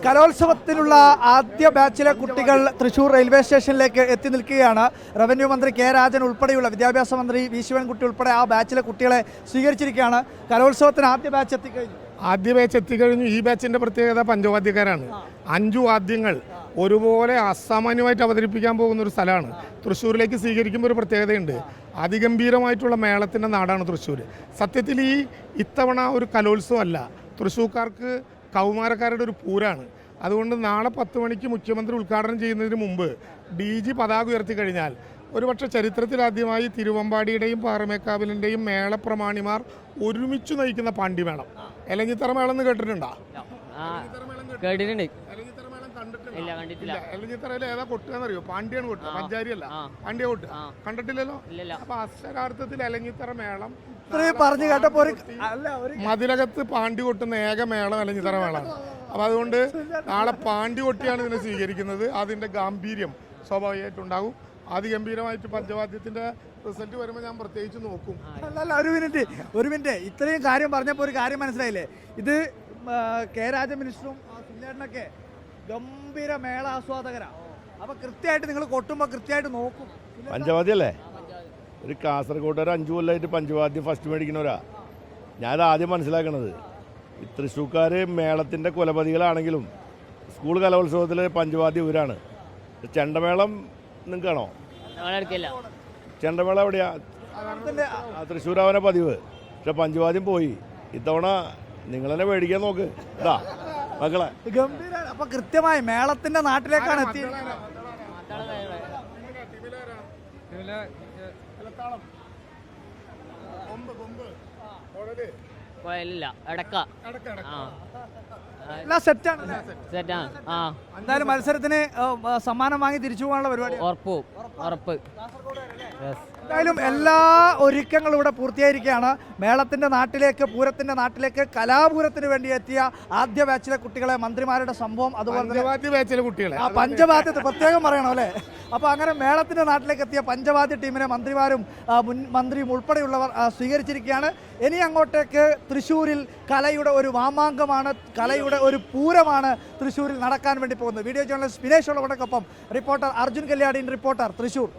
കലോത്സവത്തിനുള്ള ആദ്യ ബാച്ചിലെ കുട്ടികൾ തൃശൂർ റെയിൽവേ സ്റ്റേഷനിലേക്ക് എത്തി നിൽക്കുകയാണ്. റവന്യൂ മന്ത്രി കെ രാജൻ ഉൾപ്പെടെയുള്ള വിദ്യാഭ്യാസ മന്ത്രി വി ശിവൻകുട്ടി ഉൾപ്പെടെ ആ ബാച്ചിലെ കുട്ടികളെ സ്വീകരിച്ചിരിക്കുകയാണ്. കലോത്സവത്തിന് ആദ്യ ബാച്ച് എത്തിക്കഴിഞ്ഞു. ഈ ബാച്ചിന്റെ പ്രത്യേകത പഞ്ചവാദ്യക്കാരാണ്. 5 വാദ്യങ്ങൾ ഒരുപോലെ അസാമാന്യമായിട്ട് അവതരിപ്പിക്കാൻ പോകുന്ന ഒരു സ്ഥലമാണ്. തൃശ്ശൂരിലേക്ക് സ്വീകരിക്കുമ്പോൾ ഒരു പ്രത്യേകതയുണ്ട്. അതിഗംഭീരമായിട്ടുള്ള മേളത്തിൻ്റെ നാടാണ് തൃശ്ശൂർ. സത്യത്തിൽ ഇത്തവണ ഒരു കലോത്സവമല്ല, തൃശ്ശൂർക്കാർക്ക് കൗമാരക്കാരുടെ ഒരു പൂരാണ്. അതുകൊണ്ട് നാളെ 10 മണിക്ക് മുഖ്യമന്ത്രി ഉദ്ഘാടനം ചെയ്യുന്നതിന് മുമ്പ് DG പതാക ഉയർത്തി കഴിഞ്ഞാൽ ഒരുപക്ഷെ ചരിത്രത്തിലാദ്യമായി തിരുവമ്പാടിയുടെയും പാറമേക്കാവിലിൻ്റെയും മേളപ്രമാണിമാർ ഒരുമിച്ച് നയിക്കുന്ന പാണ്ഡിമേളം. എലഞ്ഞിത്തറ മേളം എന്ന് കേട്ടിട്ടുണ്ടോ? എലഞ്ഞിത്തറയിൽ ഏതാ കൊട്ടുകയെന്നറിയോ? പാണ്ഡ്യാണ് കൊട്ട്, പഞ്ചാരിയല്ല. പാണ്ഡ്യ കൊട്ട് കണ്ടിട്ടില്ലല്ലോ. അപ്പൊ അക്ഷരാർത്ഥത്തിൽ എലഞ്ഞിത്തറ മേളം പറഞ്ഞു കേട്ടപ്പോ മതിലകത്ത് പാണ്ടി കൊട്ടുന്ന ഏക മേളം എലഞ്ഞിത്തറ മേളമാണ്. അപ്പൊ അതുകൊണ്ട് നാളെ പാണ്ടി കൊട്ടിയാണ് ഇതിനെ സ്വീകരിക്കുന്നത്. അതിന്റെ ഗാംഭീര്യം സ്വാഭാവികമായിട്ടുണ്ടാകും. അതിഗംഭീരമായിട്ട് പഞ്ചവാദ്യത്തിന്റെ റിസൾട്ട് വരുമ്പോൾ ഞാൻ പ്രത്യേകിച്ച് നോക്കും. അല്ല, ഒരു മിനിറ്റ് ഇത്രയും കാര്യം പറഞ്ഞപ്പോൾ ഒരു കാര്യം മനസ്സിലായില്ലേ? ഇത് കെ രാജ മിനിസ്റ്ററും സുനിലേട്ടനൊക്കെ ഗംഭീര മേള ആസ്വാദകരാ. അപ്പൊ കൃത്യമായിട്ട് നിങ്ങൾ കൊട്ടുമ്പോൾ കൃത്യമായിട്ട് നോക്കും. പഞ്ചവാദ്യല്ലേ? ഒരു കാസർഗോഡ് ഒരു 5 കൊല്ലമായിട്ട് പഞ്ചവാദ്യം ഫസ്റ്റ് മേടിക്കുന്നവരാ. ഞാനത് ആദ്യം മനസ്സിലാക്കണത്. തൃശ്ശൂർക്കാർ മേളത്തിൻ്റെ കുലപതികളാണെങ്കിലും സ്കൂൾ കലോത്സവത്തിൽ പഞ്ചവാദ്യം ഇവരാണ്. ചെണ്ടമേളം നിങ്ങൾക്കാണോ? ചെണ്ടമേളം എവിടെയാ? തൃശ്ശൂരാവനെ പതിവ്. പക്ഷെ പഞ്ചവാദ്യം പോയി. ഇത്തവണ നിങ്ങൾ തന്നെ മേടിക്കാൻ നോക്ക്. ഇതാ മക്കളെ, അപ്പൊ കൃത്യമായി മേളത്തിന്റെ നാട്ടിലേക്കാണ് എത്തിയത്. എന്തായാലും മത്സരത്തിന് സമ്മാനം വാങ്ങി തിരിച്ചു പോകാനുള്ള പരിപാടി ഉറപ്പ്. എന്തായാലും എല്ലാ ഒരുക്കങ്ങളും ഇവിടെ പൂർത്തിയായിരിക്കുകയാണ്. മേളത്തിന്റെ നാട്ടിലേക്ക്, പൂരത്തിന്റെ നാട്ടിലേക്ക്, കലാപൂരത്തിന് വേണ്ടി എത്തിയ ആദ്യ ബാച്ചിലെ കുട്ടികളെ മന്ത്രിമാരുടെ സംഭവം, അതുപോലെ ബാച്ചിലെ കുട്ടികളെ പഞ്ചവാദ്യത്തെ പ്രത്യേകം പറയണം അല്ലേ? അപ്പൊ അങ്ങനെ മേളത്തിന്റെ നാട്ടിലേക്ക് എത്തിയ പഞ്ചവാദ്യ ടീമിനെ മന്ത്രിമാരും മന്ത്രിയും ഉൾപ്പെടെയുള്ളവർ സ്വീകരിച്ചിരിക്കുകയാണ്. ഇനി അങ്ങോട്ടേക്ക് തൃശ്ശൂരിൽ കലയുടെ ഒരു മാമാങ്കമാണ്, കലയുടെ ഒരു പൂരമാണ് തൃശ്ശൂരിൽ നടക്കാൻ വേണ്ടി പോകുന്നത്. വീഡിയോ ജേർണലിസ്റ്റ് വിനേഷ് ഉള്ളവടൊപ്പം റിപ്പോർട്ടർ അർജുൻ കല്യാടിൻ, റിപ്പോർട്ടർ തൃശ്ശൂർ.